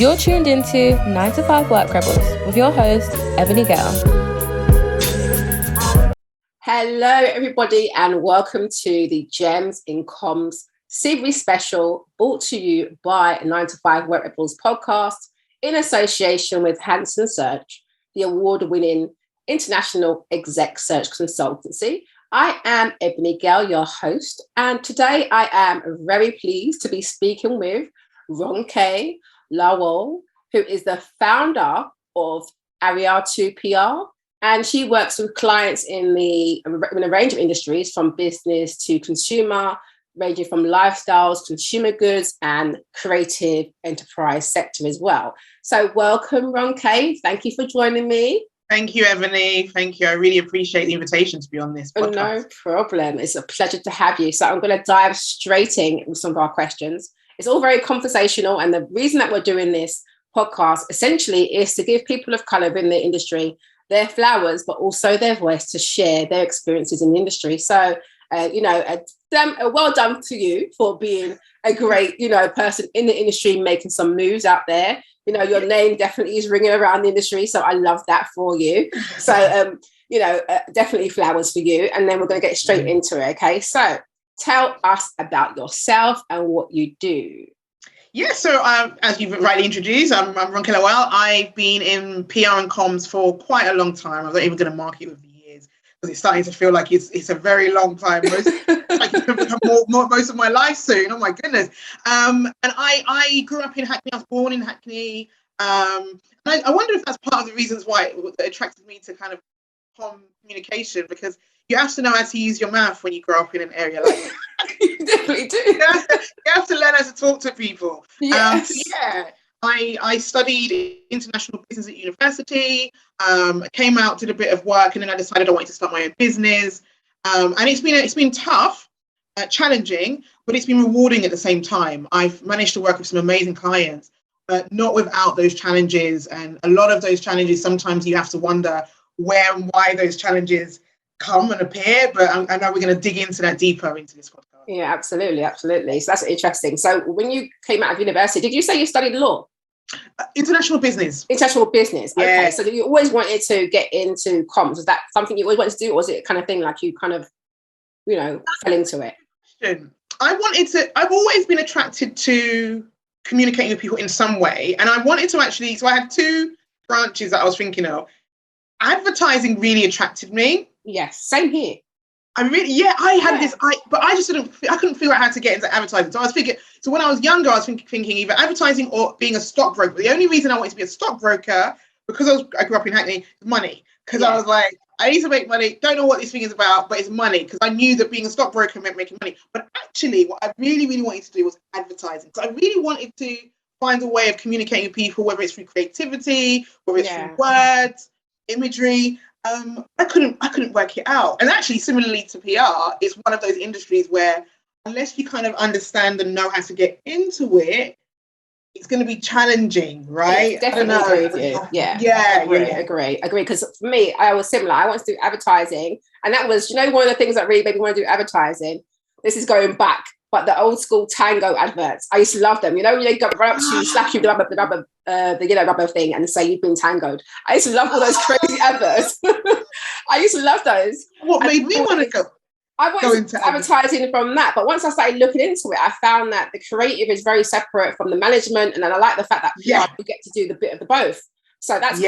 You're tuned into 9 to 5 Work Rebels with your host, Ebony Gale. Hello, everybody, and welcome to the Gems in Comms series special brought to you by 9 to 5 Work Rebels podcast in association with Hanson Search, the award-winning international exec search consultancy. I am Ebony Gale, your host, and today I am very pleased to be speaking with Ronke Lawal, who is the founder of Ariatu PR, and she works with clients in a range of industries, from business to consumer, ranging from lifestyles, consumer goods, and creative enterprise sector as well. So welcome, Ronke. Thank you for joining me. Thank you, Ebony. Thank you. I really appreciate the invitation to be on this podcast. No problem. It's a pleasure to have you. So I'm going to dive straight in with some of our questions. It's all very conversational. And the reason that we're doing this podcast essentially is to give people of colour in the industry their flowers, but also their voice to share their experiences in the industry. So, well done to you for being a great, person in the industry, making some moves out there. Your name definitely is ringing around the industry. So I love that for you. So, definitely flowers for you. And then we're going to get straight into it. Okay. So tell us about yourself and what you do. Yeah, so as you've rightly introduced, I'm Ronke Lawal. I've been in PR and comms for quite a long time. I'm not even going to mark it with the years because it's starting to feel like it's a very long time. Like it's going to become most of my life soon. Oh my goodness! And I grew up in Hackney. I was born in Hackney. And I wonder if that's part of the reasons why it attracted me to kind of communication, because you have to know how to use your mouth when you grow up in an area like that. You definitely do. You have to learn how to talk to people. Yes. I studied international business at university, came out, did a bit of work, and then I decided I wanted to start my own business. And it's been tough, challenging, but it's been rewarding at the same time. I've managed to work with some amazing clients, but not without those challenges. And a lot of those challenges, sometimes you have to wonder where and why those challenges come and appear, but I know we're going to dig into that deeper into this podcast. Yeah, absolutely. So that's interesting. So when you came out of university, did you say you studied law? International business. International business. Yeah. Okay. So you always wanted to get into comms. Was that something you always wanted to do, or was it kind of thing like you kind of, fell into it? I've always been attracted to communicating with people in some way. And I wanted to so I had two branches that I was thinking of. Advertising really attracted me. Yes, same here. I couldn't figure out how to get into advertising. So I was thinking, so when I was younger, I was thinking either advertising or being a stockbroker. The only reason I wanted to be a stockbroker, because I grew up in Hackney, money. Because I was like, I need to make money. Don't know what this thing is about, but it's money. Because I knew that being a stockbroker meant making money. But actually, what I really, really wanted to do was advertising. So I really wanted to find a way of communicating with people, whether it's through creativity, whether it's through words, imagery. I couldn't work it out. And actually, similarly to PR, it's one of those industries where unless you kind of understand and know how to get into it, it's going to be challenging, right? Yes, definitely agree with you. Yeah. Agree. Because for me, I was similar. I wanted to do advertising, and that was, one of the things that really made me want to do advertising. This is going back, but the old school Tango adverts. I used to love them. When they go right up to you, slap you with the rubber thing and say you've been tangoed. I used to love all those crazy adverts. I used to love those. What made me want to go? I wanted to advertising from that, but once I started looking into it, I found that the creative is very separate from the management, and then I like the fact that you get to do the bit of the both. So that's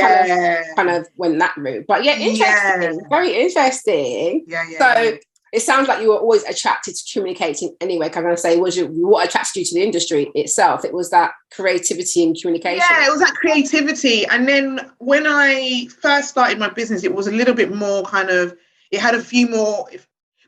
kind of went that route. But interesting, very interesting. So it sounds like you were always attracted to communicating anyway. Can I say, what attracted you to the industry itself? It was that creativity and communication. Yeah, it was that creativity. And then when I first started my business, it was a little bit more it had a few more,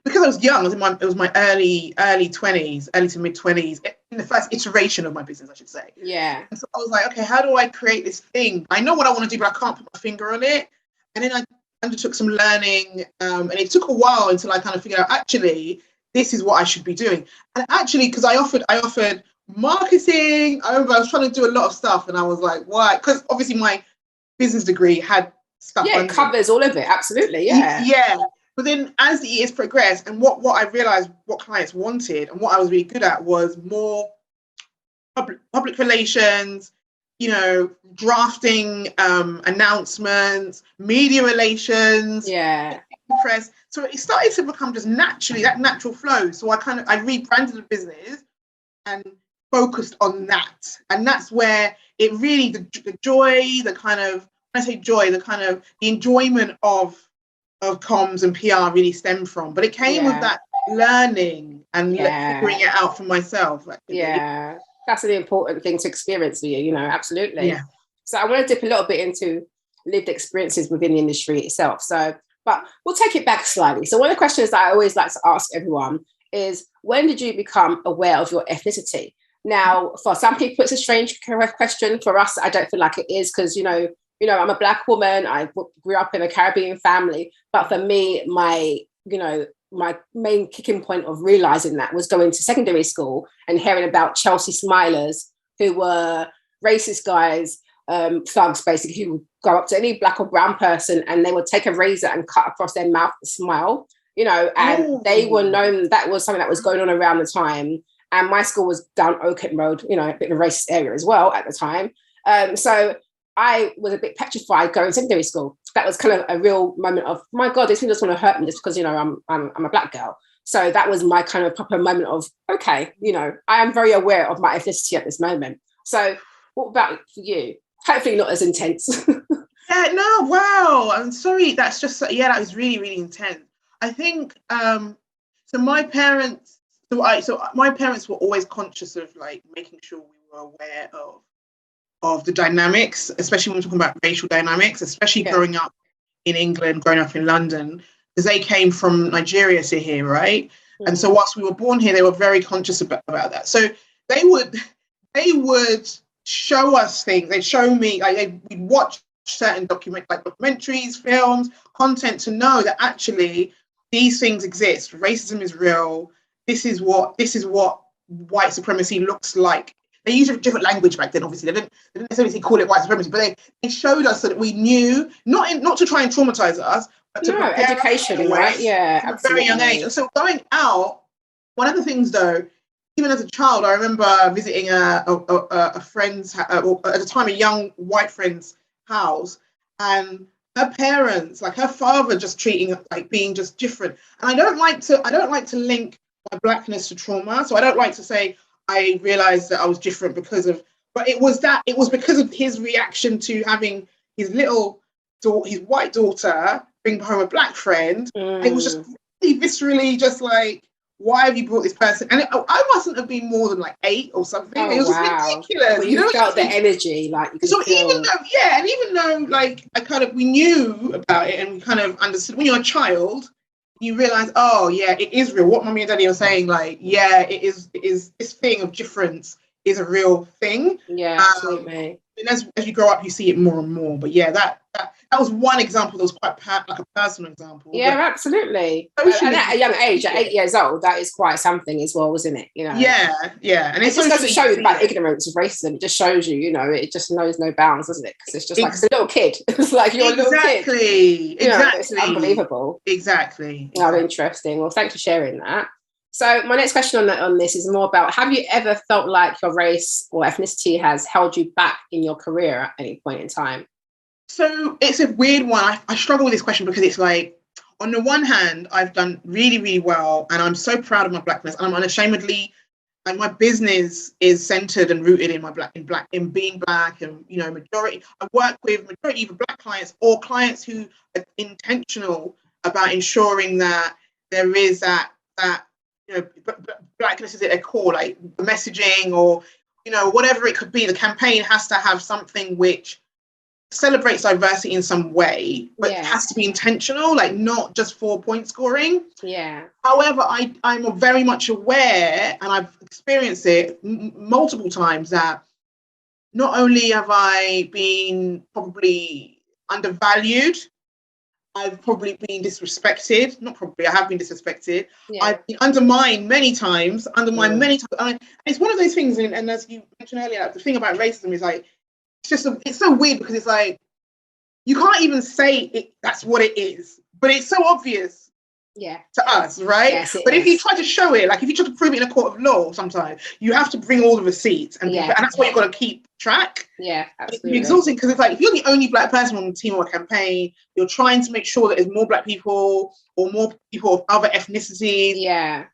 because I was young, it was my early 20s, early to mid 20s, in the first iteration of my business, I should say. Yeah. And so I was like, okay, how do I create this thing? I know what I want to do, but I can't put my finger on it. And then I undertook some learning, and it took a while until I kind of figured out, actually, this is what I should be doing. And actually, because I offered marketing, I remember I was trying to do a lot of stuff, and I was like, why? Because obviously my business degree had stuff. Yeah, it covers all of it, absolutely, yeah. Yeah. But then as the years progressed, and what I realized what clients wanted and what I was really good at was more public relations, drafting announcements, media relations, press. So it started to become just naturally that natural flow. So I rebranded the business and focused on that, and that's where it really the joy, the kind of, when I say joy, the kind of the enjoyment of comms and PR really stemmed from. But it came with that learning and figuring it out for myself. Actually. That's an important thing to experience for you, absolutely. Yeah. So I want to dip a little bit into lived experiences within the industry itself. But we'll take it back slightly. So one of the questions that I always like to ask everyone is, when did you become aware of your ethnicity? Now, for some people, it's a strange question. For us, I don't feel like it is, because, I'm a Black woman. I grew up in a Caribbean family. But for me, my main kicking point of realizing that was going to secondary school and hearing about Chelsea Smilers, who were racist guys, thugs basically, who would go up to any Black or brown person and they would take a razor and cut across their mouth and smile, and they were known, that was something that was going on around the time. And my school was down Oak Road, a bit of a racist area as well at the time. So I was a bit petrified going to secondary school. That was kind of a real moment of, my God, this people just want to hurt me just because, I'm a Black girl. So that was my kind of proper moment of, okay, I am very aware of my ethnicity at this moment. So what about for you? Hopefully not as intense. Yeah, no, wow. I'm sorry. That's just, that was really, really intense. I think, my parents were always conscious of making sure we were aware of the dynamics, especially when we're talking about racial dynamics, especially growing up in England, growing up in London, because they came from Nigeria to here, right? Mm-hmm. And so whilst we were born here, they were very conscious about that. So they would show us things. They'd show me, we'd watch certain documentaries, films, content, to know that actually these things exist. Racism is real. This is what white supremacy looks like. They used a different language back then, obviously. They didn't necessarily call it white supremacy, but they showed us so that we knew, not to try and traumatize us, but to prepare education, right? Yeah, from a very young age. And so going out, one of the things though, even as a child, I remember visiting a friend's, at the time, a young white friend's house, and her parents, her father, just treating being just different. And I don't like to link my Blackness to trauma. So I don't like to say I realized that I was different but it was because of his reaction to having his his white daughter bring home a Black friend. It was just really viscerally just why have you brought this person? And I mustn't have been more than 8 or something. It was just ridiculous. Well, you felt the energy, even though, we knew about it and we kind of understood. When you're a child, you realize, oh yeah, it is real. What mommy and daddy are saying, it is this thing of difference is a real thing. Yeah, absolutely. And as you grow up, you see it more and more. But yeah, that was one example that was quite a personal example. Yeah, absolutely. And at a young age, at 8 years old, that is quite something as well, isn't it? Yeah. And it just doesn't show you about ignorance of racism. It just shows you, it just knows no bounds, doesn't it? Because it's just it's a little kid. It's like you're a little kid. Exactly. It's unbelievable. Exactly. Oh, interesting. Well, thanks for sharing that. So my next question on this is more about, have you ever felt like your race or ethnicity has held you back in your career at any point in time? So it's a weird one. I struggle with this question because it's on the one hand, I've done really, really well, and I'm so proud of my Blackness, and I'm unashamedly, and my business is centered and rooted in being Black, and majority. I work with majority of Black clients or clients who are intentional about ensuring that there is that Blackness is at their core, the messaging or whatever it could be. The campaign has to have something which celebrates diversity in some way, but it has to be intentional, not just for point scoring. Yeah. However, I'm very much aware, and I've experienced it multiple times, that not only have I been probably undervalued, I've probably been disrespected. Not probably, I have been disrespected. Yeah. I've been undermined many times. And it's one of those things, and as you mentioned earlier, the thing about racism is it's so weird because it's you can't even say it, that's what it is, but it's so obvious to us, right? Yes, but if is. you try to show it, like if you try to prove it in a court of law, sometimes you have to bring all the receipts, and that's why you've got to keep track. Yeah, absolutely. It's exhausting because it's like if you're the only Black person on the team or a campaign, you're trying to make sure that there's more Black people or more people of other ethnicities. Yeah.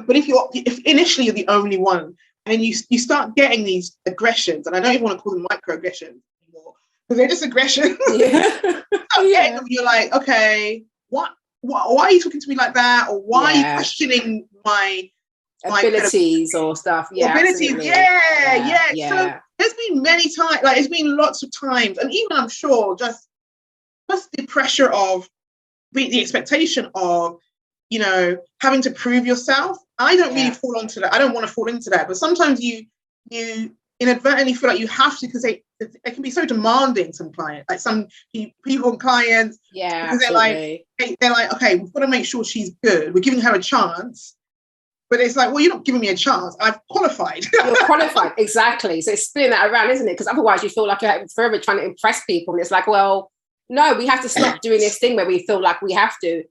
But if initially you're the only one, and you start getting these aggressions, and I don't even want to call them microaggressions anymore because they're just aggressions. Yeah. You're like, okay, why are you talking to me like that, or why are you questioning my abilities or stuff? Yeah, abilities. So there's been many times, like it's been lots of times, and even I'm sure just the pressure of the expectation of, you know, having to prove yourself. I don't really fall into that. I don't want to fall into that. But sometimes you inadvertently feel like you have to, because they can be so demanding, some clients, like some people and clients. Yeah, because they're like, okay, we've got to make sure she's good. We're giving her a chance. But it's like, well, you're not giving me a chance. I've qualified. You're qualified, exactly. So it's spinning that around, isn't it? Because otherwise you feel like you're forever trying to impress people. And it's like, well, no, we have to stop doing this thing where we feel like we have to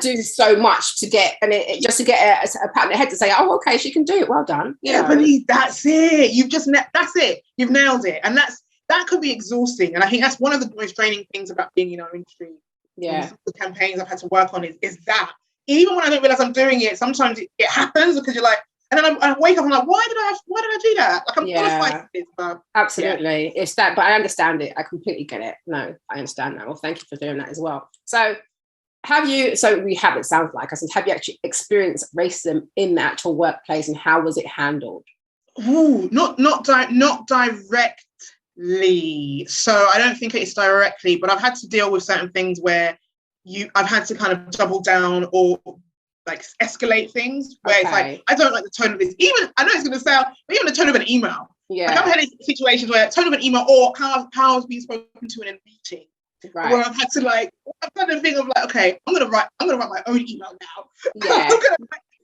do so much to get, and just to get a pat on the head to say, oh, okay, she can do it. Well done. But that's it. That's it. You've nailed it. And that could be exhausting. And I think that's one of the most draining things about being in our industry. Yeah. The campaigns I've had to work on is that. Even when I don't realize I'm doing it, sometimes it happens because you're like, and then I wake up and I'm like, why did I do that? Like I'm qualified for this, but absolutely. It's that, but I understand it. I completely get it. No, I understand that. Well, thank you for doing that as well. So we have, it sounds like, I said, have you actually experienced racism in the actual workplace, and how was it handled? Ooh, not directly. So I don't think it's directly, but I've had to deal with certain things where I've had to kind of double down or like escalate things where it's like, I don't like the tone of this. Even, I know it's going to sound, but even the tone of an email. Yeah. Like I've had situations where tone of an email or how I was being spoken to in a meeting. Right. Where I've had to I've done the thing of like, okay, I'm gonna write my own email now. Yeah.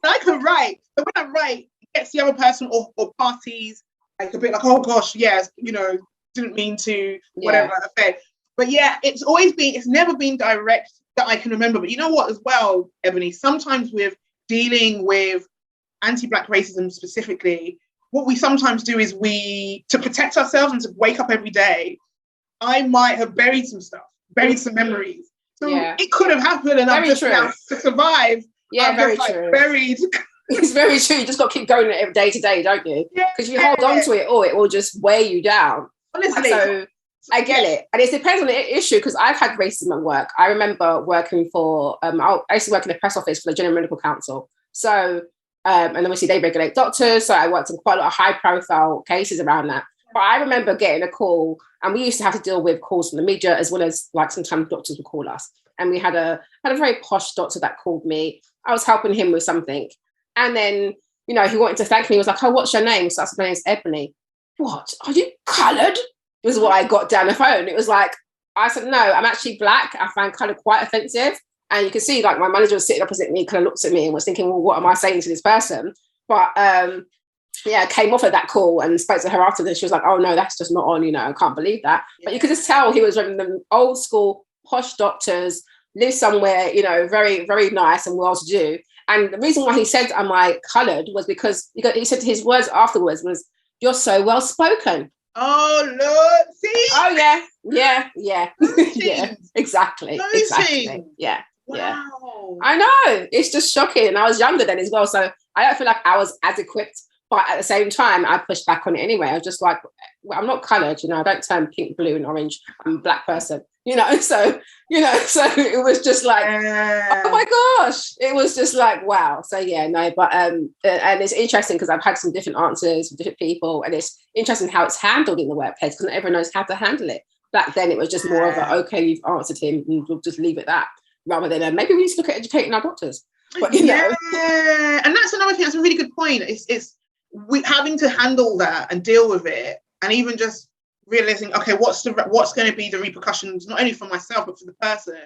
I can write, but when I write, it gets the other person or parties like a bit like, oh gosh, yes, you know, didn't mean to, whatever effect. But it's never been direct that I can remember. But you know what, as well, Ebony, sometimes with dealing with anti-Black racism specifically, what we sometimes do is to protect ourselves and to wake up every day, I might have buried some memories. So it could have happened, and I'm just now to survive. Yeah, I'm very just, true. Buried. It's very true. You just got to keep going every day to day, don't you? Because you hold on to it, or it will just weigh you down. Honestly. So I get it. And it depends on the issue, because I've had racism at work. I remember working for, I used to work in the press office for the General Medical Council. So, and obviously they regulate doctors. So I worked on quite a lot of high profile cases around that. But I remember getting a call, and we used to have to deal with calls from the media, as well as like sometimes doctors would call us. And we had a very posh doctor that called me. I was helping him with something. And then, you know, he wanted to thank me. He was like, oh, what's your name? So I said, my name's Ebony. What? Are you coloured? Was what I got down the phone. It was like, I said, no, I'm actually Black. I find colour quite offensive. And you can see like my manager was sitting opposite me, kind of looks at me and was thinking, well, what am I saying to this person? But came off of that call and spoke to her after this. She was like, oh no, that's just not on, you know, I can't believe that. Yeah. But you could just tell he was one of them old school posh doctors, lived somewhere, you know, very, very nice and well to do. And the reason why he said, am I coloured, was because he said his words afterwards was, you're so well spoken. Oh Lord, see? Oh yeah. Yeah, exactly. Yeah. Wow. Yeah. I know. It's just shocking. And I was younger then as well. So I don't feel like I was as equipped, but at the same time, I pushed back on it anyway. I was just like, well, I'm not coloured, you know, I don't turn pink, blue, and orange. I'm a Black person, you know, so it was just like, oh my gosh, it was just like, wow. So yeah, no, but, and it's interesting because I've had some different answers from different people, and it's interesting how it's handled in the workplace, because not everyone knows how to handle it. Back then, it was just more of a, okay, you've answered him, and we'll just leave it that, rather than maybe we need to look at educating our doctors. But, you know. And that's another thing. That's a really good point. It's we having to handle that and deal with it, and even just realizing, okay, what's going to be the repercussions, not only for myself but for the person,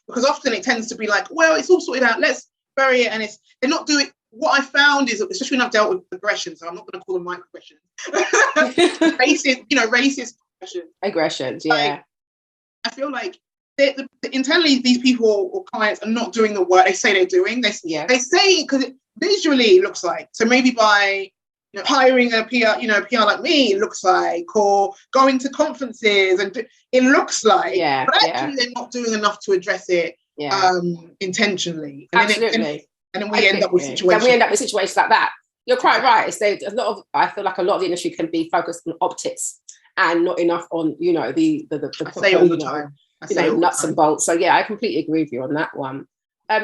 because often it tends to be like, well, it's all sorted out, let's bury it, and they're not doing. What I found is, especially when I've dealt with aggression, so I'm not going to call them microaggressions, racist aggressions. Aggressions, yeah. I feel like internally these people or clients are not doing the work they say they're doing. They say, because visually it looks like, so maybe by hiring a PR, PR like me, it looks like, or going to conferences, and it looks like, but actually they're not doing enough to address it intentionally. And Absolutely. Then we end up with situations. Then we end up with situations like that. You're quite right. I feel like a lot of the industry can be focused on optics and not enough on, the I say all the time. Nuts and bolts. So yeah, I completely agree with you on that one.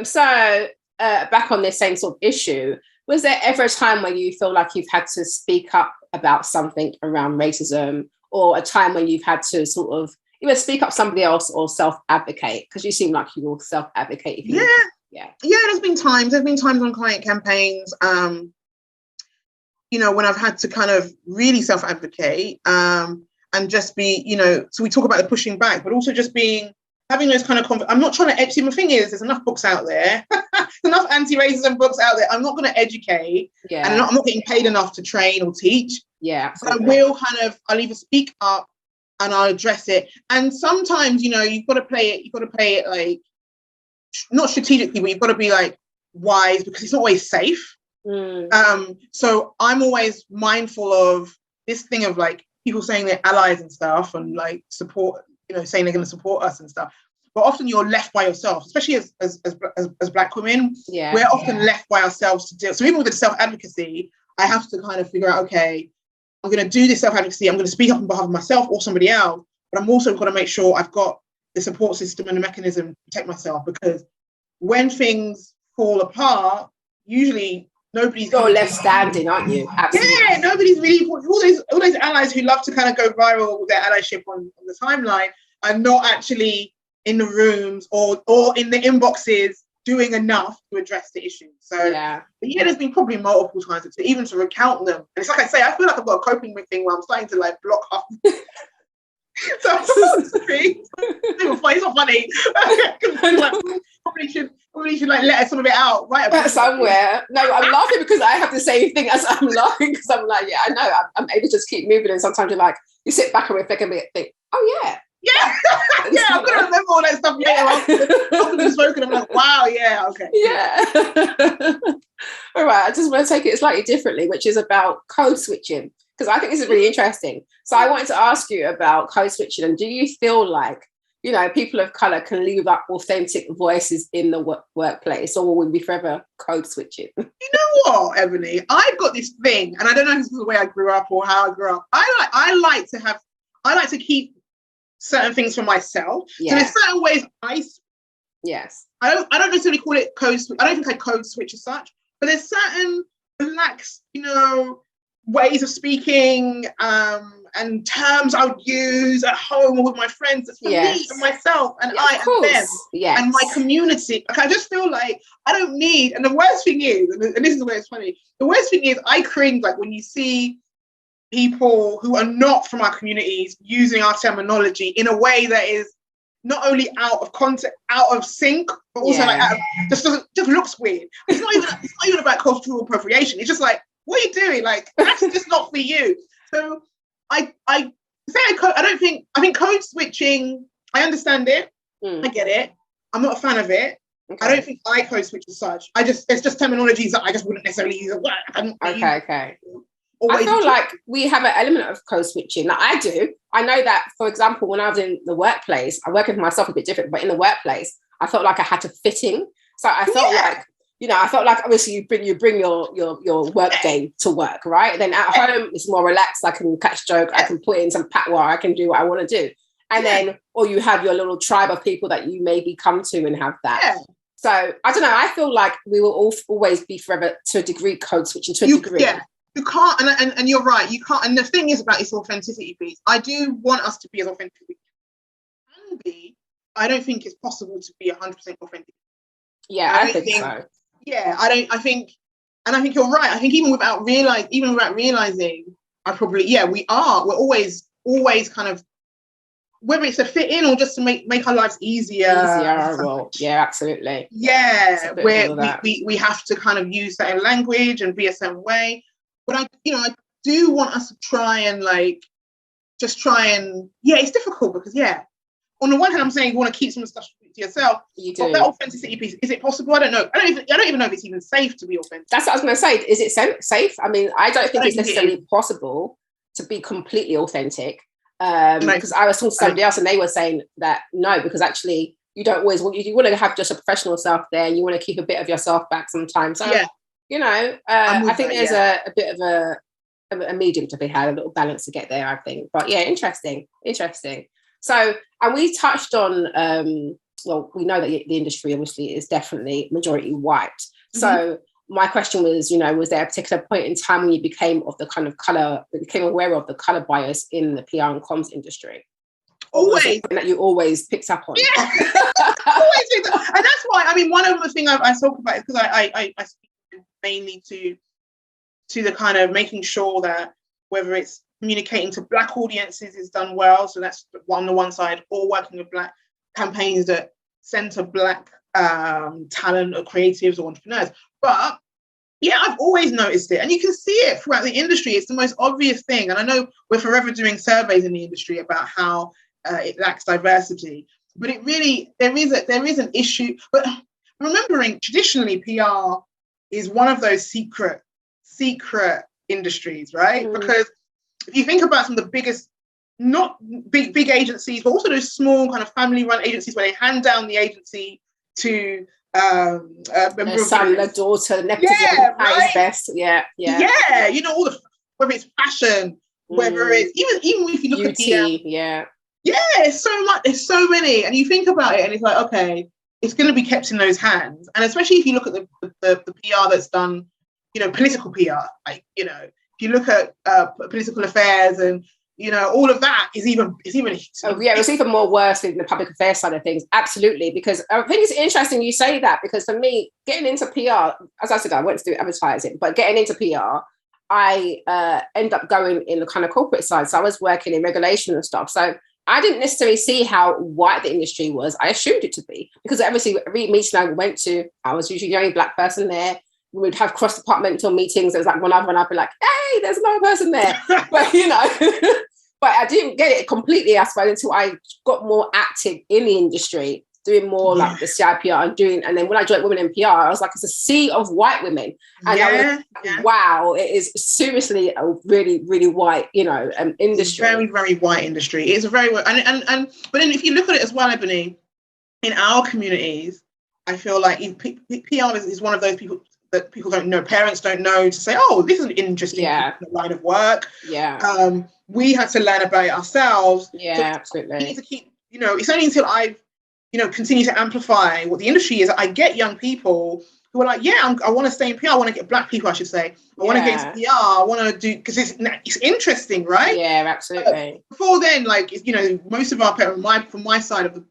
So back on this same sort of issue, was there ever a time where you feel like you've had to speak up about something around racism, or a time when you've had to sort of either speak up somebody else or self-advocate? Because you seem like you will self-advocate. Yeah. There's been times on client campaigns, when I've had to kind of really self-advocate, and just be, so we talk about the pushing back, but also just having those kind of I'm not trying to educate. The thing is, there's enough books out there, enough anti-racism books out there. I'm not going to educate, and I'm not getting paid enough to train or teach. Yeah, so I'll either speak up and I'll address it. And sometimes, you've got to play it like, not strategically, but you've got to be like wise, because it's not always safe. So I'm always mindful of this thing of like people saying they're allies and stuff, and like support, saying they're going to support us and stuff. But often you're left by yourself, especially as Black women. We're often left by ourselves to deal. So even with the self-advocacy, I have to kind of figure out, okay, I'm going to do this self-advocacy. I'm going to speak up on behalf of myself or somebody else, but I'm also going to make sure I've got the support system and the mechanism to protect myself, because when things fall apart, usually nobody's... You're left standing, aren't you? Absolutely. Yeah, nobody's really... All those allies who love to kind of go viral with their allyship on the timeline are not actually in the rooms or in the inboxes doing enough to address the issue. So there's been probably multiple times even to recount them. And it's like I say, I feel like I've got a coping thing where I'm starting to like block off. So it's not funny. Probably should like let some of it out, right? Somewhere. No, I'm laughing because I have the same thing as I'm laughing, because I'm like, I know, I'm able to just keep moving, and sometimes you're like, you sit back and reflect and think, oh yeah. Yeah, I'm gonna remember all that stuff later after we've spoken. I'm like, wow, yeah, okay. Yeah. All right, I just want to take it slightly differently, which is about code switching, because I think this is really interesting. So I wanted to ask you about code switching, and do you feel like, people of colour can leave up authentic voices in the workplace, or will we be forever code switching? You know what, Ebony? I've got this thing, and I don't know if this is the way I grew up or how I grew up. I like to keep certain things for myself. So there's certain ways I don't necessarily call it code switch. I don't think I code switch as such, but there's certain relaxed, ways of speaking and terms I would use at home or with my friends. It's for me and myself and I and them and my community. Like, I just feel like I don't need, and the worst thing is, and this is where it's funny, the worst thing is I cringe like when you see people who are not from our communities using our terminology in a way that is not only out of context, out of sync, but also just looks weird. It's not even about cultural appropriation. It's just like, what are you doing? Like, that's just not for you. So I think code switching, I understand it. I get it. I'm not a fan of it. Okay. I don't think I code switch as such. It's just terminologies that I just wouldn't necessarily use at work. Okay. I feel like we have an element of code switching. Like I do. I know that, for example, when I was in the workplace, I work with myself a bit different, but in the workplace, I felt like I had to fit in. So I felt like obviously you bring your work day to work, right? And then at home it's more relaxed. I can catch joke. I can put in some patois. I can do what I want to do. And then, or you have your little tribe of people that you maybe come to and have that. Yeah. So I don't know. I feel like we will always be forever to a degree code switching to a degree. Yeah. You can't, and you're right, you can't. And the thing is about this authenticity piece, I do want us to be as authentic as we can be. I don't think it's possible to be 100% authentic. Yeah, I think so. Yeah, I think you're right. I think even without realizing, we're always kind of, whether it's to fit in or just to make our lives easier. Well, yeah, absolutely. Yeah, where we have to kind of use certain language and be a certain way. But I do want us to try and it's difficult because on the one hand, I'm saying you want to keep some stuff to yourself. You do. But that authenticity piece, is it possible? I don't know. I don't even know if it's even safe to be authentic. That's what I was going to say. Is it safe? I mean, I don't think it's necessarily possible to be completely authentic. Because I was talking to somebody else and they were saying that no, because actually you don't always want, you want to have just a professional self there, and you want to keep a bit of yourself back sometimes. So, you know, I think there's a bit of a medium to be had, a little balance to get there, I think. But yeah, interesting. So, and we touched on, well, we know that the industry obviously is definitely majority white. Mm-hmm. So my question was, you know, was there a particular point in time when you became aware of the color bias in the PR and comms industry? Always. That you always picked up on? Yeah. Always. And that's why, I mean, one of the things I talk about is because I speak mainly to the kind of making sure that whether it's communicating to Black audiences is done well, so that's on the one side, or working with Black campaigns that center Black talent or creatives or entrepreneurs. But yeah, I've always noticed it, and you can see it throughout the industry. It's the most obvious thing, and I know we're forever doing surveys in the industry about how it lacks diversity, but it really there is an issue. But remembering traditionally, PR is one of those secret industries, right? Because if you think about some of the biggest, not big agencies, but also those small kind of family-run agencies where they hand down the agency to the son, the daughter, nepotism is best. Yeah. You know, all the, whether it's fashion, whether it's even if you look beauty, at it's so much. There's so many, and you think about it, and it's like, okay, it's going to be kept in those hands, and especially if you look at the PR that's done, you know, political PR, like, you know, if you look at political affairs and, you know, all of that is even it's even more worse than the public affairs side of things. Absolutely, because I think it's interesting you say that, because for me, getting into PR, as I said, I went to do advertising, but getting into PR, I end up going in the kind of corporate side. So I was working in regulation and stuff. So I didn't necessarily see how white the industry was. I assumed it to be, because obviously every meeting I went to, I was usually the only Black person there. We would have cross-departmental meetings. There was like one other, and I'd be like, hey, there's another person there. But, you know, but I didn't get it completely, I suppose, until I got more active in the industry, doing more like the CIPR and then when I joined Women in PR, I was like, it's a sea of white women. And I was like, wow, it is seriously a really, really white, you know, industry. It's very, very white industry. It's a very, but then if you look at it as well, Ebony, in our communities, I feel like PR is one of those people that people don't know, parents don't know, to say, oh, this is an interesting line of work. We had to learn about it ourselves. Absolutely. We need to keep, you know, it's only until I've, you know, continue to amplify what the industry is, I get young people who are like, I want to stay in PR. I want to get Black people, I should say. I want to get into PR. I want to do, because it's interesting, right? Yeah, absolutely. Before then, like, you know, most of our parents, from my side of the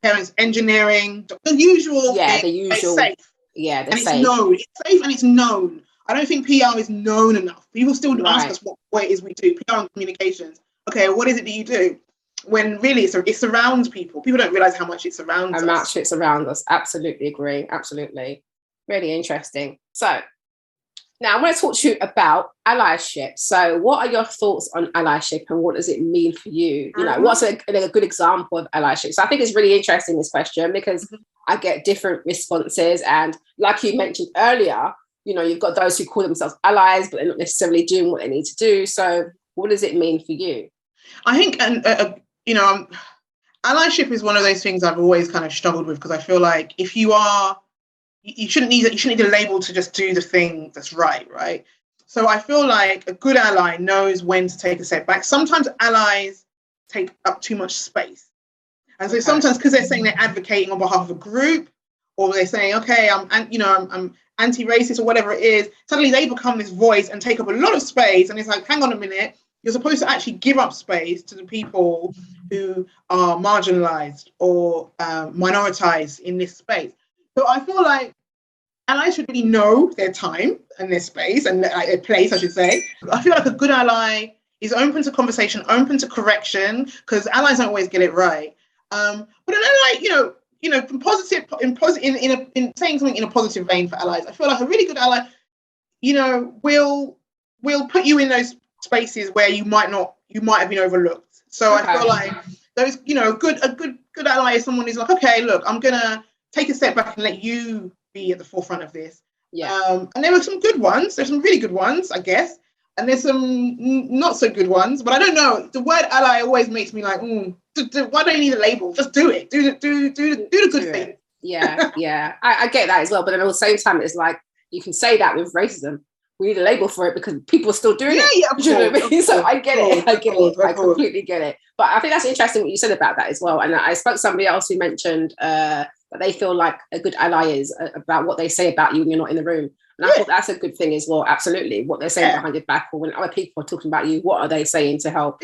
parents, engineering, the usual. Yeah, the usual. Safe. Yeah, and it's known. It's safe and it's known. I don't think PR is known enough. People still ask us what it is we do. PR and communications. Okay, what is it that you do? When really it surrounds people. People don't realize how much it surrounds us. How much it surrounds us. Absolutely agree. Absolutely. Really interesting. So now I want to talk to you about allyship. So what are your thoughts on allyship, and what does it mean for you? You know, what's a good example of allyship? So I think it's really interesting, this question, because I get different responses. And like you mentioned earlier, you know, you've got those who call themselves allies, but they're not necessarily doing what they need to do. So what does it mean for you? I think, you know, allyship is one of those things I've always kind of struggled with, because I feel like if you are, you shouldn't need a label to just do the thing that's right? So I feel like a good ally knows when to take a step back. Sometimes allies take up too much space. And so sometimes, because they're saying they're advocating on behalf of a group, or they're saying, okay, I'm anti-racist or whatever it is, suddenly they become this voice and take up a lot of space. And it's like, hang on a minute, you're supposed to actually give up space to the people who are marginalized or minoritized in this space. So I feel like allies should really know their time and their space and their place, I should say. I feel like a good ally is open to conversation, open to correction, because allies don't always get it right. But then, like, you know, from positive in saying something in a positive vein for allies, I feel like a really good ally, you know, will put you in those spaces where you might have been overlooked. So I feel like those, you know, a good ally is someone who's like, okay, look, I'm gonna take a step back and let you be at the forefront of this. Yeah. And there were some good ones. There's some really good ones, I guess, and there's some not so good ones. But I don't know. The word ally always makes me like, why do I need a label? Just do it. Do the good thing. Yeah, yeah. I get that as well. But then at the same time, it's like you can say that with racism. We need a label for it because people are still doing it. Yeah, of Do you know what I mean? So I get it. I course. completely get it. But I think that's interesting what you said about that as well. And I spoke to somebody else who mentioned that they feel like a good ally is about what they say about you when you're not in the room. And I thought that's a good thing as well. Absolutely. What they're saying behind your back, or when other people are talking about you, what are they saying to help,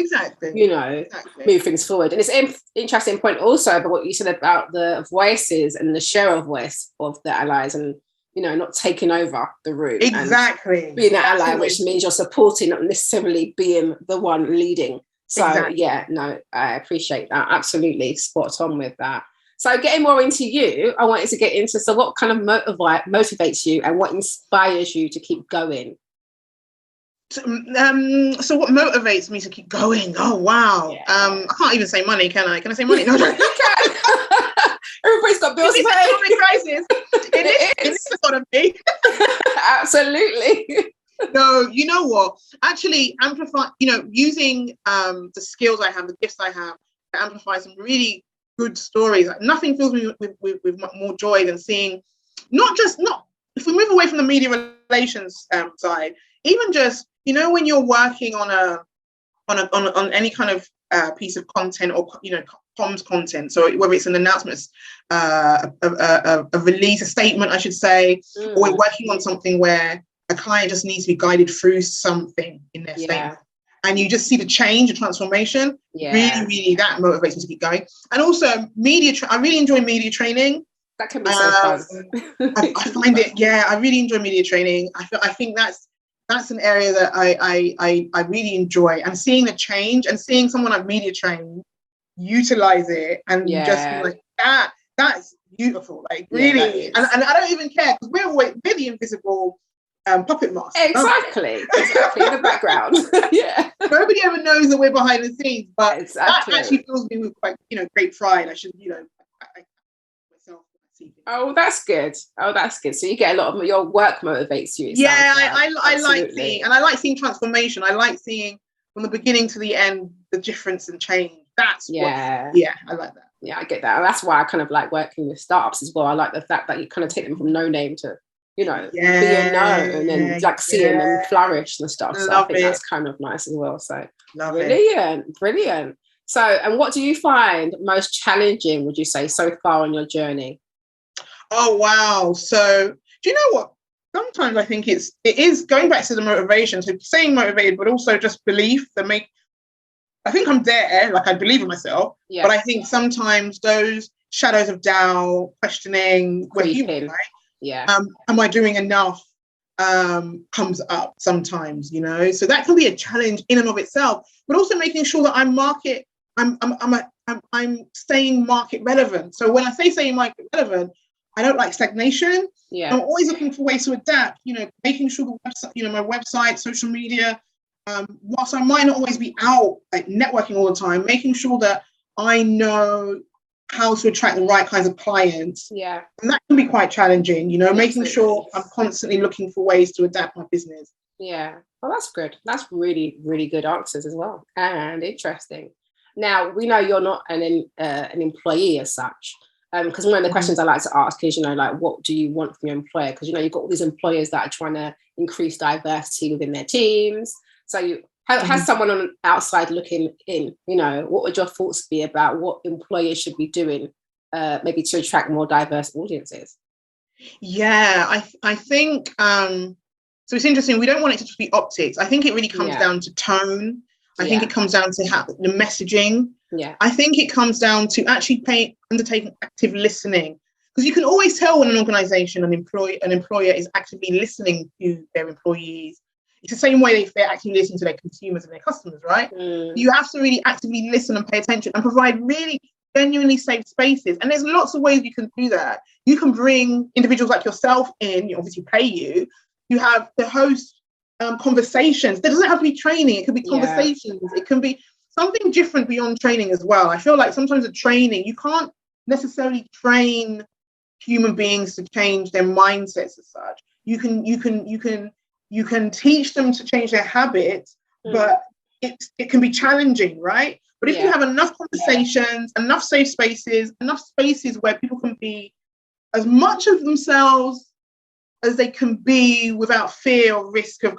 you know, move things forward? And it's an interesting point also about what you said about the voices and the share of voice of the allies, and, you know, not taking over the room. Exactly. And being an ally, which means you're supporting, not necessarily being the one leading. So yeah, no, I appreciate that. Absolutely spot on with that. So getting more into you, I wanted to get into, so what kind of motivates you and what inspires you to keep going? So what motivates me to keep going? Oh, wow. Yeah. I can't even say money, can I? Can I say money? No, you can. Everybody's got bills to pay. Economic crisis. It is economy. Absolutely. No, you know what? Actually, amplify, you know, using the skills I have, the gifts I have, to amplify some really good stories. Nothing fills me with more joy than seeing, if we move away from the media relations side, even just, you know, when you're working on any kind of piece of content, or, you know, comms content, so whether it's an announcement, a release, a statement, I should say, or we're working on something where a client just needs to be guided through something in their statement. And you just see the change, the transformation. Really, really, that motivates me to keep going. And also I really enjoy media training. That can be so fun. I find it, I really enjoy media training. I think that's an area that I really enjoy. And seeing the change and seeing someone like media trained utilize it and just be like, that's beautiful. Like, really. And I don't even care, because we're the invisible puppet master. Exactly. In the background. Yeah. Nobody ever knows that we're behind the scenes, but that actually fills me with quite, you know, great pride. I should, you know, myself. Oh, that's good. So you get a lot of your work motivates you. I like seeing, and I like seeing transformation. I like seeing from the beginning to the end the difference and change. That's I like that. Yeah, I get that. And that's why I kind of like working with startups as well. I like the fact that you kind of take them from no name to, you know, be a known, and then like seeing them flourish and stuff. So I think that's kind of nice as well. So brilliant. So, and what do you find most challenging, would you say, so far on your journey? Oh, wow. So do you know what? Sometimes I think it is going back to the motivation, so saying motivated, but also just belief I think I'm there, like I believe in myself, but I think sometimes those shadows of doubt, questioning, we're human, right? Yeah. Am I doing enough? Comes up sometimes, you know. So that can be a challenge in and of itself, but also making sure that I'm staying market relevant. So when I say staying market relevant, I don't like stagnation. I'm always looking for ways to adapt, you know, making sure the website, you know, my website, social media, whilst I might not always be out like networking all the time, making sure that I know how to attract the right kinds of clients. And that can be quite challenging, you know, making sure I'm constantly looking for ways to adapt my business. Well, that's good. That's really, really good answers as well, and interesting. Now, we know you're not an employee as such, because one of the questions I like to ask is, you know, like, what do you want from your employer? Because, you know, you've got all these employers that are trying to increase diversity within their teams. So has someone on the outside looking in, you know, what would your thoughts be about what employers should be doing maybe to attract more diverse audiences? I think so it's interesting. We don't want it to just be optics. I think it really comes down to tone. I think it comes down to the messaging. I think it comes down to actually undertaking active listening, because you can always tell when an organization, an employer is actively listening to their employees. It's the same way if they're actually listening to their consumers and their customers, right? You have to really actively listen and pay attention and provide really genuinely safe spaces. And there's lots of ways you can do that. You can bring individuals like yourself in, you obviously pay you. You have the host conversations. There doesn't have to be training. It could be conversations. It can be something different beyond training as well. I feel like sometimes the training, you can't necessarily train human beings to change their mindsets as such. You can teach them to change their habits, but it can be challenging, right? But if you have enough conversations, enough safe spaces, enough spaces where people can be as much of themselves as they can be without fear or risk of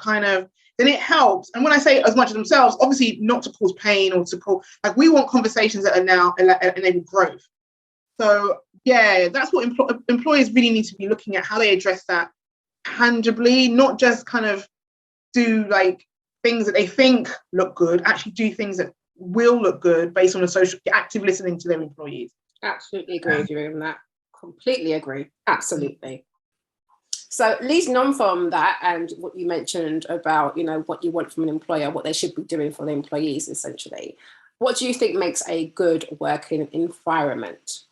then it helps. And when I say as much of themselves, obviously not to cause pain or to cause, we want conversations that are now enable growth. So yeah, that's what employers really need to be looking at, how they address that tangibly, not just do things that they think look good, actually do things that will look good based on active listening to their employees. Absolutely agree with you on that. Completely agree. Absolutely. So leading on from that and what you mentioned about, what you want from an employer, what they should be doing for the employees, essentially, what do you think makes a good working environment?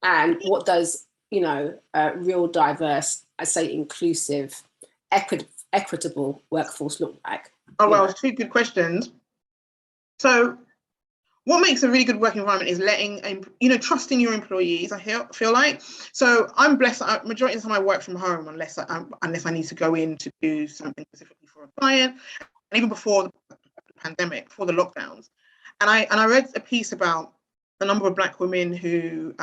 And what does, a real diverse, I say inclusive, equitable workforce look like? Oh, well, two good questions. So what makes a really good working environment is letting, trusting your employees, I feel like. So I'm blessed, majority of the time I work from home unless I need to go in to do something specifically for a client. And even before the pandemic, before the lockdowns. And I read a piece about a number of Black women who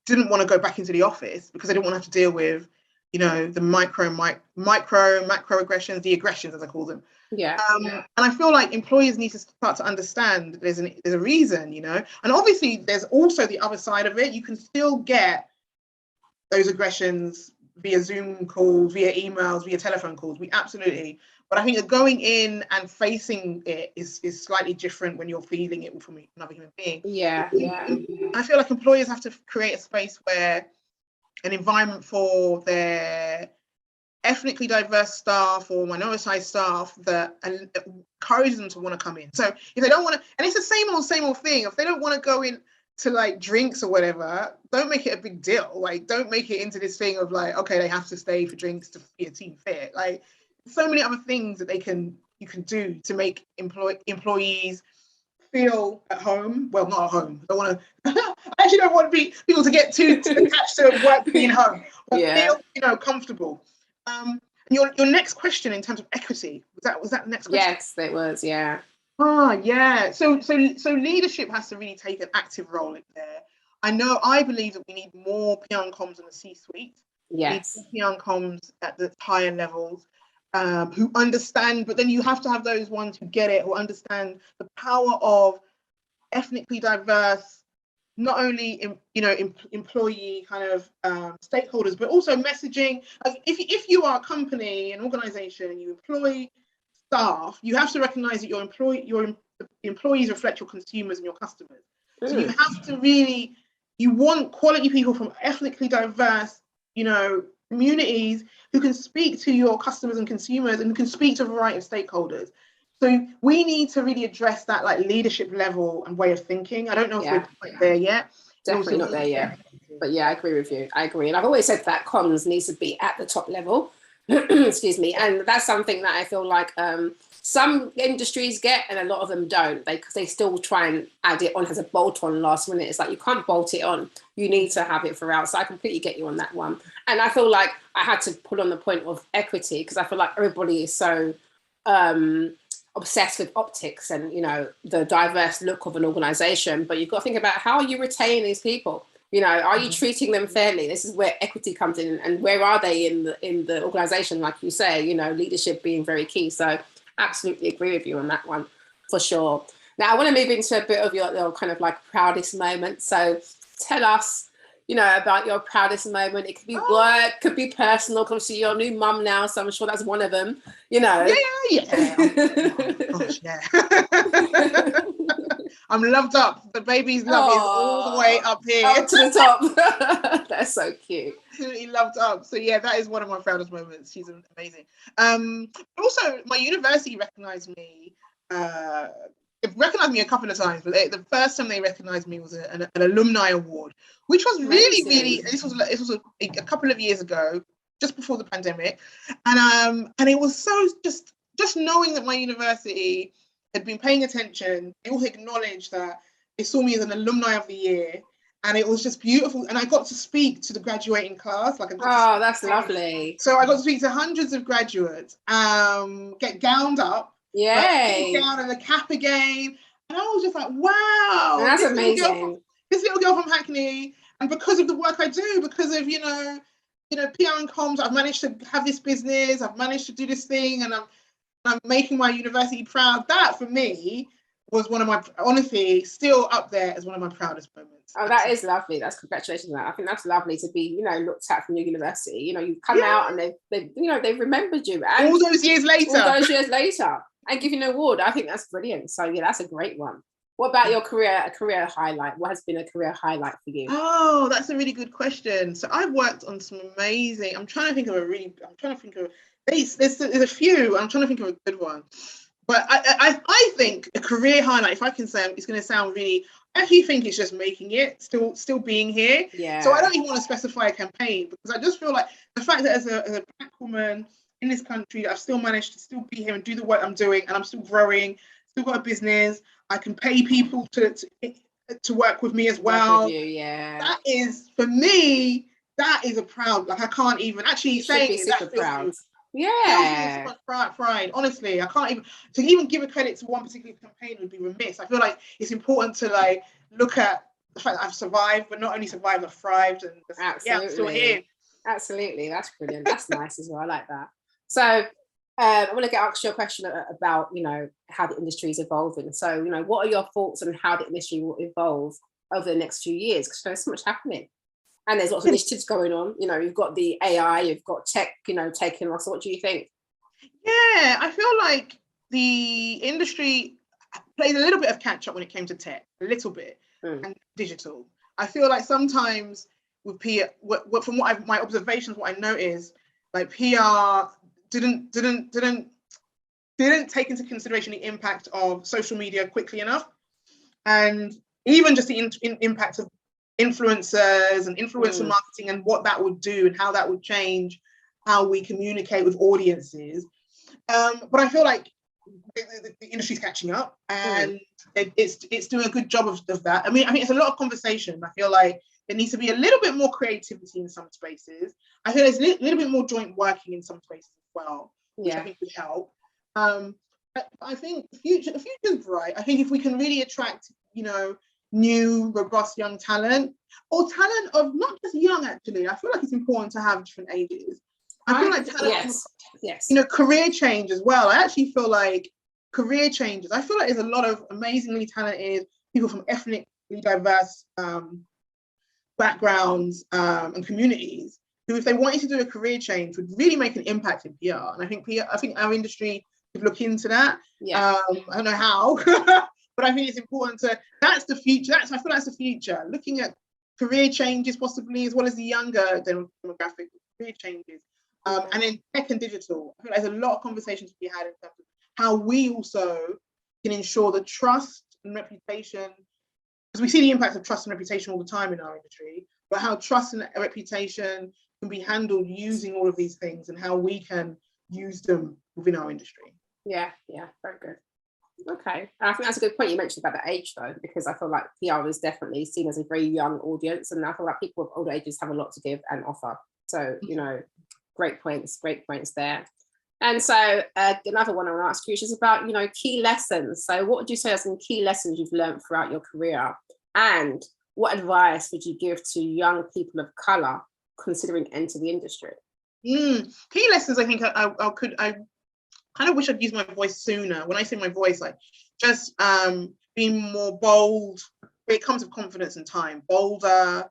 didn't want to go back into the office because they didn't want to have to deal with, the macro aggressions, the aggressions as I call them. Yeah. And I feel like employers need to start to understand that there's a reason, and obviously there's also the other side of it. You can still get those aggressions via Zoom calls, via emails, via telephone calls. We absolutely. But I think that going in and facing it is slightly different when you're feeling it from another human being. Yeah. I feel like employers have to create a space where an environment for their ethnically diverse staff or minoritized staff that encourages them to want to come in. So if they don't want to, and it's the same old thing, if they don't want to go in to drinks or whatever, don't make it a big deal. Don't make it into this thing of okay, they have to stay for drinks to be a team fit. So many other things that you can do to make employees feel at home. Well, not at home. I actually don't want people to get too attached to work being home, but feel comfortable. And your next question in terms of equity, was that the next question? Yes, it was. Yeah. Yeah. So leadership has to really take an active role in there. I believe that we need more PR and comms in the C-suite. Yes. We need PR and comms at the higher levels. Who understand, but then you have to have those ones who get it, who understand the power of ethnically diverse, not only employee stakeholders, but also messaging. If you are a company, an organization, and you employ staff, you have to recognize that your employees reflect your consumers and your customers. So you have to you want quality people from ethnically diverse, communities who can speak to your customers and consumers and can speak to a variety of stakeholders. So we need to really address that leadership level and way of thinking. I don't know if we're quite there yet. Definitely not there yet. But yeah, I agree with you. I agree. And I've always said that comms needs to be at the top level. Excuse me. And that's something that I feel like some industries get and a lot of them don't, because they still try and add it on as a bolt-on last minute. It's you can't bolt it on. You need to have it throughout. So I completely get you on that one. And I feel like I had to pull on the point of equity because I feel like everybody is so obsessed with optics and, the diverse look of an organization. But you've got to think about how you retain these people. Are you treating them fairly? This is where equity comes in. And where are they in the organization? Like you say, leadership being very key. So absolutely agree with you on that one for sure. Now I want to move into a bit of your kind of proudest moment. So tell us, about your proudest moment. It could be work, could be personal. Obviously you're a new mum now, so I'm sure that's one of them. Yeah. Oh, gosh, yeah. I'm loved up. The baby's love is all the way up here. Up to the top. That's so cute. Absolutely loved up. So yeah, that is one of my proudest moments. She's amazing. Also, my university recognized me. They've recognized me a couple of times, but the first time they recognized me was an alumni award, which was really. This was a couple of years ago, just before the pandemic, and it was so just knowing that my university had been paying attention. They all acknowledged that they saw me as an alumni of the year, and it was just beautiful. And I got to speak to the graduating class. Oh, that's lovely. So I got to speak to hundreds of graduates, get gowned up, Yay, gown and the cap again. And I was just like, wow, that's amazing. This little girl from Hackney, and because of the work I do, because of PR and comms, I've managed to have this business, I've managed to do this thing, and I'm making my university proud. That for me was one of my, honestly, still up there as one of my proudest moments. Oh, that is lovely. That's congratulations on that. I think that's lovely to be, looked at from your university. You've come out and they've remembered you. And all those years later, and give you an award. I think that's brilliant. So yeah, that's a great one. What about your career highlight? What has been a career highlight for you? Oh, that's a really good question. So I've worked on some amazing, there's a few. I'm trying to think of a good one. But I think a career highlight, if I can say, it's going to sound really, I actually think it's just making it, still being here. Yeah. So I don't even want to specify a campaign, because I just feel like the fact that as a Black woman in this country, I've still managed to still be here and do the work I'm doing, and I'm still growing, still got a business. I can pay people to work with me as well. Work with you, yeah. That is, for me, that is a proud, I can't even actually say it. Super proud. Yeah, so much pride. Honestly, I can't even give a credit to one particular campaign would be remiss. I feel like it's important to look at the fact that I've survived, but not only survived, I've thrived, and I'm still here. Absolutely, that's brilliant. That's nice as well. I like that. So I want to ask you a question about how the industry is evolving. So what are your thoughts on how the industry will evolve over the next few years? Because there's so much happening. And there's lots of initiatives going on. You've got the AI, you've got tech, taking off. So what do you think? Yeah, I feel like the industry played a little bit of catch up when it came to tech, a little bit, and digital. I feel like sometimes with PR, from my observations, what I noticed, like PR didn't take into consideration the impact of social media quickly enough, and even just the impact of influencers and influencer marketing and what that would do and how that would change how we communicate with audiences. But I feel like the industry's catching up, and it's doing a good job of that. I mean, it's a lot of conversation. I feel like there needs to be a little bit more creativity in some spaces. I feel there's a little bit more joint working in some spaces as well, which I think would help. I think the future's bright. I think if we can really attract, new, robust young talent, or talent of not just young, actually. I feel like it's important to have different ages. I feel like talent, yes. Career change as well. I actually feel like career changes. I feel like there's a lot of amazingly talented people from ethnically diverse backgrounds and communities who, if they wanted to do a career change, would really make an impact in PR. And I think our industry could look into that. Yeah. I don't know how. But I think it's important that's the future. I feel that's the future. Looking at career changes possibly, as well as the younger demographic career changes. And then tech and digital. I think there's a lot of conversations to be had in terms of how we also can ensure the trust and reputation, because we see the impact of trust and reputation all the time in our industry, but how trust and reputation can be handled using all of these things and how we can use them within our industry. Yeah, very good. Okay, I think that's a good point you mentioned about the age, though, because I feel like PR is definitely seen as a very young audience, and I feel like people of older ages have a lot to give and offer. So, great points there. And so another one I want to ask you is about, key lessons. So what would you say are some key lessons you've learned throughout your career? And what advice would you give to young people of colour considering enter the industry? Key lessons, I think I kind of wish I'd used my voice sooner. When I say my voice, just being more bold. It comes with confidence and time. Bolder,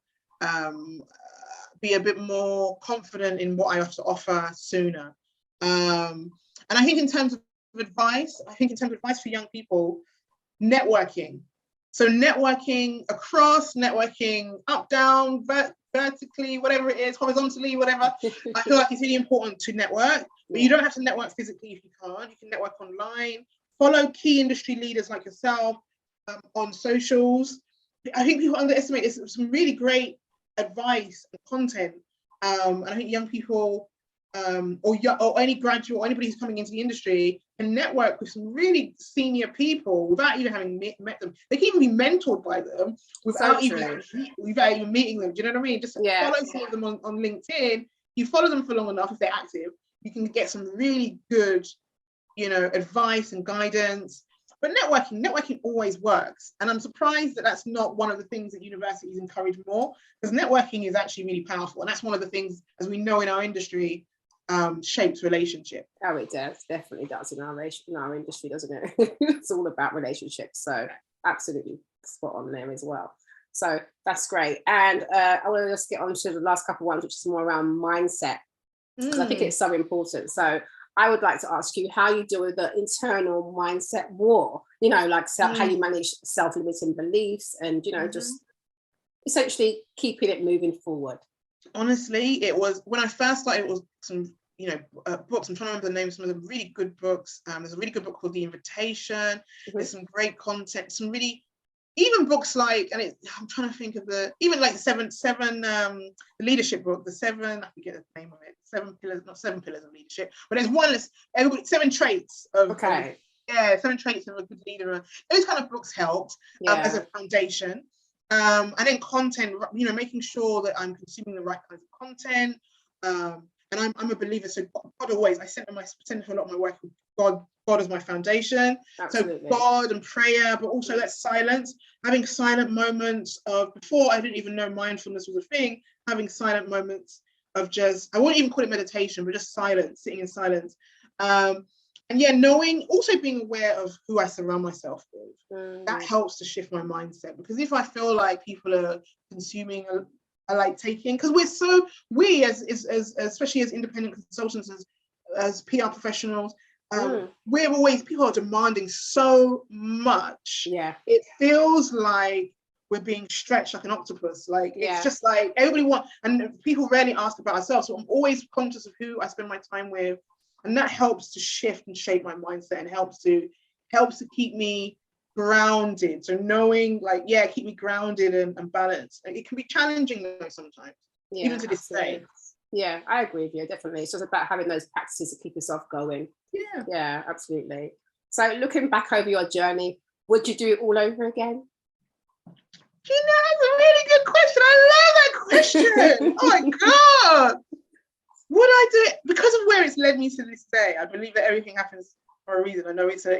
be a bit more confident in what I have to offer sooner. And I think in terms of advice for young people, networking. So networking across, networking up, down, vertically, whatever it is, horizontally, whatever. I feel like it's really important to network, but you don't have to network physically if you can't. You can network online, follow key industry leaders like yourself on socials. I think people underestimate this. Some really great advice and content. And I think young people or any graduate or anybody who's coming into the industry can network with some really senior people without even having met them. They can even be mentored by them without even meeting them. Do you know what I mean? Just follow some of them on LinkedIn. You follow them for long enough, if they're active, you can get some really good, advice and guidance. But networking always works. And I'm surprised that that's not one of the things that universities encourage more, because networking is actually really powerful. And that's one of the things, as we know in our industry, shapes relationship. Oh, it does, definitely does in our industry, doesn't it? It's all about relationships. So absolutely spot on there as well. So that's great. And I want to just get on to the last couple of ones, which is more around mindset, because I think it's so important. So I would like to ask you how you deal with the internal mindset war, how you manage self-limiting beliefs and, just essentially keeping it moving forward. Honestly, it was, when I first started, it was some, books. I'm trying to remember the names, some of the really good books. There's a really good book called The Invitation. There's some great content, some really, even books like, I'm trying to think of the leadership book, the seven, I forget the name of it, not seven pillars of leadership, but there's one that's 7 traits of, 7 traits of a good leader. Those kind of books helped as a foundation. And then content, making sure that I'm consuming the right kinds of content. And I'm a believer, so God always, I center a lot of my work with God as my foundation. Absolutely. So God and prayer, but also that silence, having silent moments of, before I didn't even know mindfulness was a thing, having silent moments of just, I won't even call it meditation, but just silence, sitting in silence. And also being aware of who I surround myself with. That helps to shift my mindset, because if I feel like people are consuming, I like taking, because we as especially as independent consultants, as PR professionals, people are demanding so much. It feels like we're being stretched like an octopus. It's just like everybody wants, and people rarely ask about ourselves. So I'm always conscious of who I spend my time with, and that helps to shift and shape my mindset, and helps to keep me grounded. So knowing, keep me grounded and balanced. It can be challenging though sometimes, even to this day. Yeah, I agree with you, definitely. It's just about having those practices to keep yourself going. Yeah, absolutely. So looking back over your journey, would you do it all over again? That's a really good question. I love that question. Oh my God. Would I do it? Because of where it's led me to this day, I believe that everything happens for a reason. I know it's an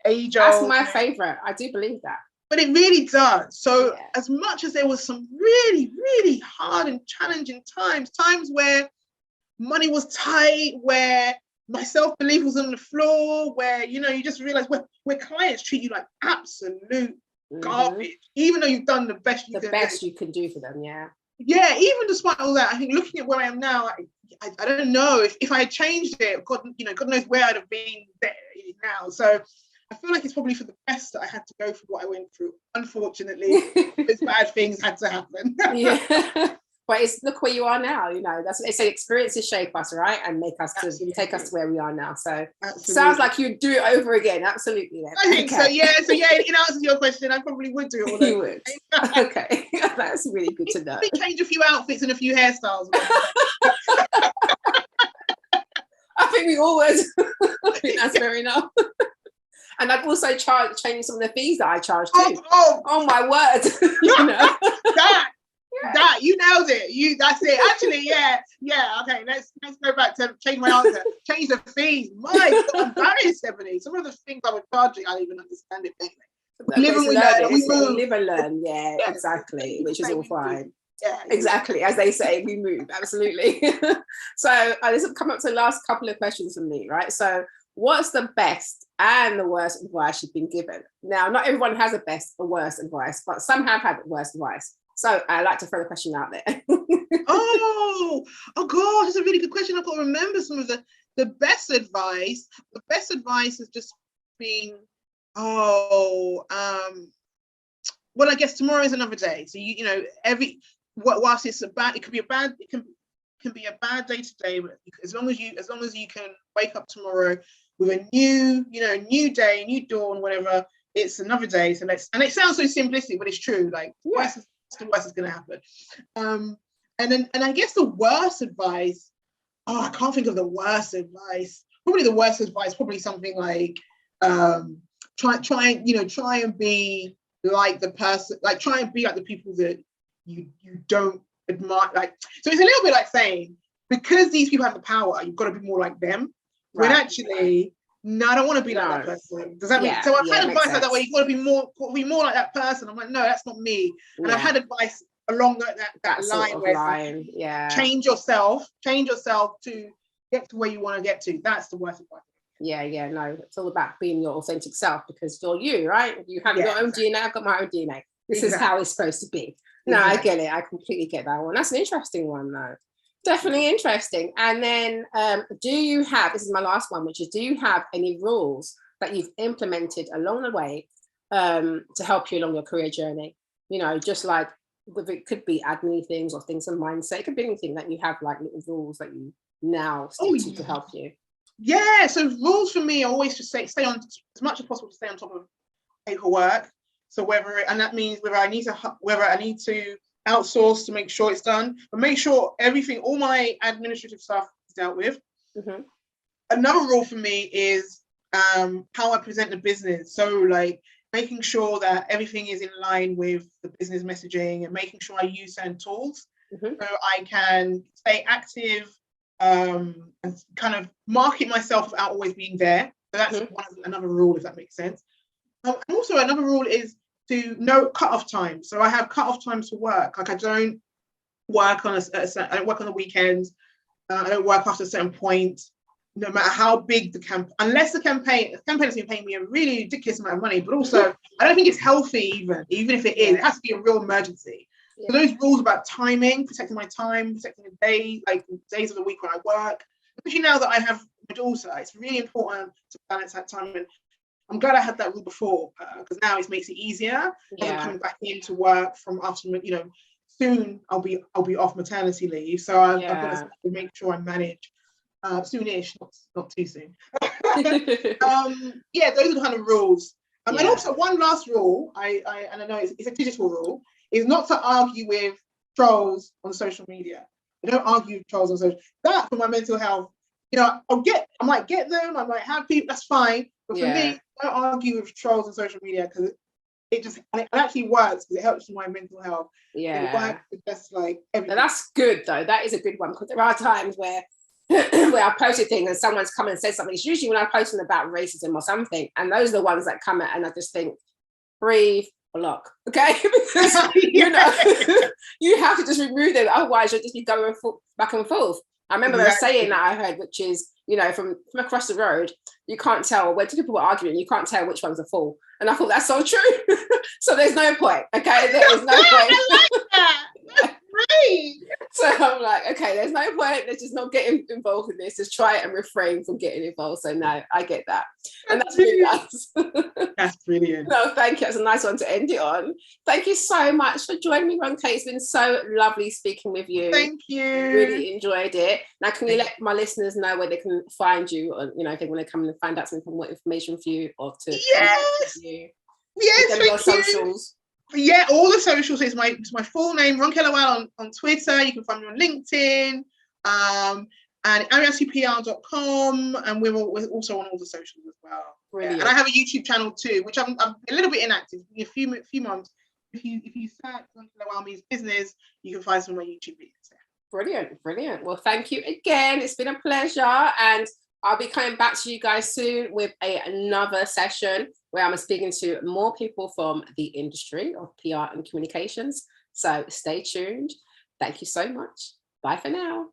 age-old. That's my favorite. I do believe that. But it really does. So as much as there was some really, really hard and challenging times where money was tight, where my self-belief was on the floor, where, you just realize where clients treat you like absolute garbage, even though you've done the best you can do for them. Even despite all that, I think looking at where I am now, I don't know if I had changed it, God knows where I'd have been there now. So I feel like it's probably for the best that I had to go through what I went through. Unfortunately, those bad things had to happen. But look where you are now. That's what they say. Experiences shape us, right, and make us take us to where we are now. So sounds like you'd do it over again. Absolutely. Then. I think so. Yeah. So in answer to your question, I probably would do it all over. You would. Okay, that's really good to know. Change a few outfits and a few hairstyles. I think we all would. I think that's fair enough. And I'd also change some of the fees that I charge too. Oh my word! That you nailed it. That's it. Actually, okay, let's go back to change my answer. Change the fees. My God, that is 70. Some of the things I was charging, I don't even understand it. Live and learn. Yeah, exactly. Which is all fine. Exactly, as they say, we move. Absolutely. So this will come up to the last couple of questions from me, right? So what's the best and the worst advice you've been given? Now, not everyone has a best or worst advice, but some have had worst advice. So I like to throw the question out there. oh God, that's a really good question. I've got to remember some of the best advice. The best advice has just been, well, I guess tomorrow is another day. So whilst it's it can be a bad day today, but as long as you can wake up tomorrow with a new day, new dawn, whatever, it's another day. So and it sounds so simplistic, but it's true. The worst is going to happen. And I guess the worst advice, I can't think of the worst advice. Probably the worst advice, probably something like try and be like the person, like try and be like the people that you don't admire. Like, so it's a little bit like saying, because these people have the power, you've got to be more like them. When actually, no, I don't want to be like that person. Does that mean? So I've had advice like that where you've got to be more like that person. I'm like, no, that's not me. And I've had advice along that line sort of where line. change yourself to get to where you want to get to. That's the worst advice. No, it's all about being your authentic self, because you're you, right? You have your own DNA, I've got my own DNA. This is how it's supposed to be. No, I get it. I completely get that one. That's an interesting one, though. Definitely interesting. And then do you have, this is my last one, which is, do you have any rules that you've implemented along the way to help you along your career journey? You know, just like, it could be admin things or things of mindset. It could be anything that you have, like little rules that you now stick to help you. Yeah, so rules for me are always to stay on, as much as possible, to stay on top of paperwork. So that means whether I need to outsource to make sure it's done, but make sure all my administrative stuff is dealt with. Mm-hmm. Another rule for me is how I present the business. So like making sure that everything is in line with the business messaging, and making sure I use certain tools so I can stay active and kind of market myself without always being there. So that's another rule, if that makes sense. And also another rule is to know cut-off time. So I have cut-off times for work. Like I don't work on I don't work on the weekends. I don't work after a certain point, no matter how big the campaign, unless the campaign has been paying me a really ridiculous amount of money. But also, I don't think it's healthy even if it is. It has to be a real emergency. So those rules about timing, protecting my time, protecting the day, like days of the week when I work. Especially now that I have my daughter, it's really important to balance that time. And I'm glad I had that rule before, because now it makes it easier. As I'm coming back into work from after, soon I'll be off maternity leave. So I've got to make sure I manage soonish, not too soon. Those are the kind of rules. And also one last rule, I know it's a digital rule, is not to argue with trolls on social media. I don't argue with trolls on social. That for my mental health, I might get them, I might have people, that's fine. But for me, I don't argue with trolls on social media, because it actually works, because it helps with my mental health. It works just like everything. Now that's good though. That is a good one, because there are times where where I posted things and someone's come and said something. It's usually when I'm posting about racism or something, and those are the ones that come at, and I just think, breathe, block, okay? Because you have to just remove them, otherwise you'll just be going back and forth. I remember a saying that I heard, which is, from across the road, you can't tell when two people were arguing, you can't tell which one's a fool. And I thought that's so true. So there's no point, okay? There is no point. I like that. That's great. So I'm like, okay, there's no point. Let's just not get involved in this. Just try and refrain from getting involved. So no, I get that. And that's really nice. That's brilliant. No, thank you. That's a nice one to end it on. Thank you so much for joining me, Ronke. It's been so lovely speaking with you. Thank you. Really enjoyed it. Now, can you let my listeners know where they can find you, or, if they want to come and find out some more information for you, or to you? Yes, your socials. Yeah, all the socials. It's my full name, Ronke Lawal on Twitter. You can find me on LinkedIn, and ariatupr.com, and we're also on all the socials as well. Brilliant. And I have a YouTube channel too, which I'm a little bit inactive. In a few months, if you search Ronke Lawal means business, you can find some of my YouTube videos there. Brilliant. Well, thank you again. It's been a pleasure, and I'll be coming back to you guys soon with another session where I'm speaking to more people from the industry of PR and communications. So stay tuned. Thank you so much. Bye for now.